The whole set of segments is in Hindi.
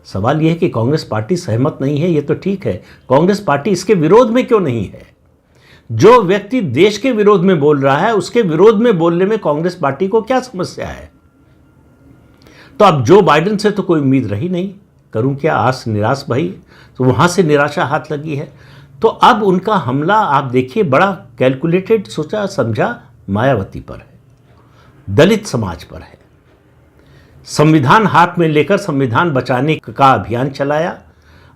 सवाल यह है कि कांग्रेस पार्टी सहमत नहीं है, ये तो ठीक है, कांग्रेस पार्टी इसके विरोध में क्यों नहीं है? जो व्यक्ति देश के विरोध में बोल रहा है उसके विरोध में बोलने में कांग्रेस पार्टी को क्या समस्या है? तो अब जो बाइडेन से तो कोई उम्मीद रही नहीं, करूं क्या, आस निराश भाई, तो वहां से निराशा हाथ लगी है। तो अब उनका हमला आप देखिए बड़ा कैलकुलेटेड, सोचा समझा मायावती पर है, दलित समाज पर है। संविधान हाथ में लेकर संविधान बचाने का अभियान चलाया,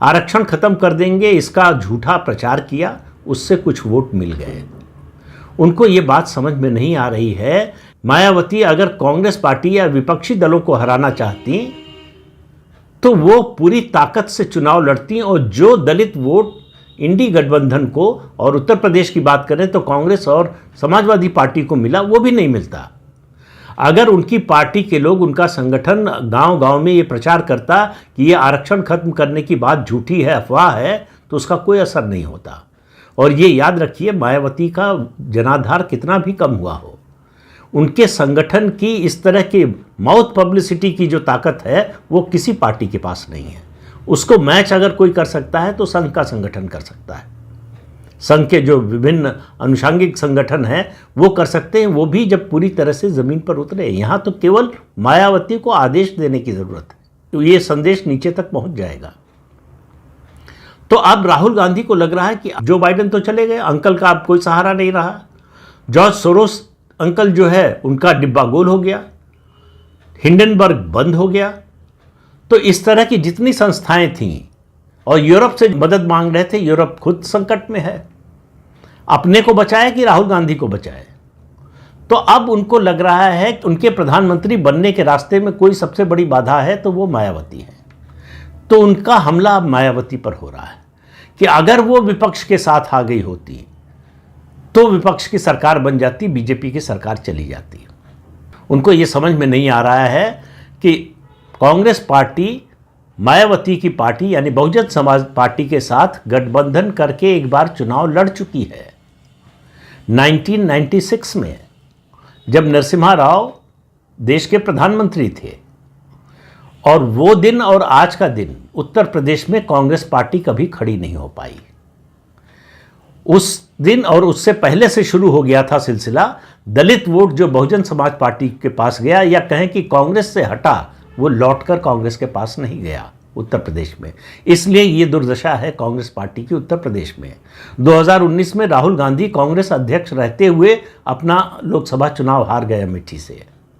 आरक्षण खत्म कर देंगे इसका झूठा प्रचार किया, उससे कुछ वोट मिल गए। उनको ये बात समझ में नहीं आ रही है, मायावती अगर कांग्रेस पार्टी या विपक्षी दलों को हराना चाहती तो वो पूरी ताकत से चुनाव लड़ती और जो दलित वोट इंडी गठबंधन को, और उत्तर प्रदेश की बात करें तो कांग्रेस और समाजवादी पार्टी को मिला, वो भी नहीं मिलता। अगर उनकी पार्टी के लोग, उनका संगठन गांव-गांव में ये प्रचार करता कि ये आरक्षण खत्म करने की बात झूठी है, अफवाह है, तो उसका कोई असर नहीं होता। और ये याद रखिए, मायावती का जनाधार कितना भी कम हुआ हो, उनके संगठन की इस तरह की माउथ पब्लिसिटी की जो ताकत है वो किसी पार्टी के पास नहीं है। उसको मैच अगर कोई कर सकता है तो संघ का संगठन कर सकता है। संघ के जो विभिन्न अनुषांगिक संगठन हैं वो कर सकते हैं, वो भी जब पूरी तरह से ज़मीन पर उतरे। यहाँ तो केवल मायावती को आदेश देने की ज़रूरत है, तो ये संदेश नीचे तक पहुँच जाएगा। तो अब राहुल गांधी को लग रहा है कि जो बाइडेन तो चले गए, अंकल का अब कोई सहारा नहीं रहा। जॉर्ज सोरोस अंकल जो है उनका डिब्बा गोल हो गया, हिंडनबर्ग बंद हो गया। तो इस तरह की जितनी संस्थाएं थीं और यूरोप से मदद मांग रहे थे, यूरोप खुद संकट में है। अपने को बचाए कि राहुल गांधी को बचाए? तो अब उनको लग रहा है कि उनके प्रधानमंत्री बनने के रास्ते में कोई सबसे बड़ी बाधा है तो वो मायावती है। तो उनका हमला अब मायावती पर हो रहा है कि अगर वो विपक्ष के साथ आ गई होती तो विपक्ष की सरकार बन जाती, बीजेपी की सरकार चली जाती। उनको ये समझ में नहीं आ रहा है कि कांग्रेस पार्टी मायावती की पार्टी यानी बहुजन समाज पार्टी के साथ गठबंधन करके एक बार चुनाव लड़ चुकी है 1996 में, जब नरसिम्हा राव देश के प्रधानमंत्री थे। और वो दिन और आज का दिन उत्तर प्रदेश में कांग्रेस पार्टी कभी खड़ी नहीं हो पाई। उस दिन और उससे पहले से शुरू हो गया था सिलसिला, दलित वोट जो बहुजन समाज पार्टी के पास गया, या कहें कि कांग्रेस से हटा, वो लौटकर कांग्रेस के पास नहीं गया उत्तर प्रदेश में। इसलिए ये दुर्दशा है कांग्रेस पार्टी की उत्तर प्रदेश में। 2019 में राहुल गांधी कांग्रेस अध्यक्ष रहते हुए अपना लोकसभा चुनाव हार गए अमेठी से।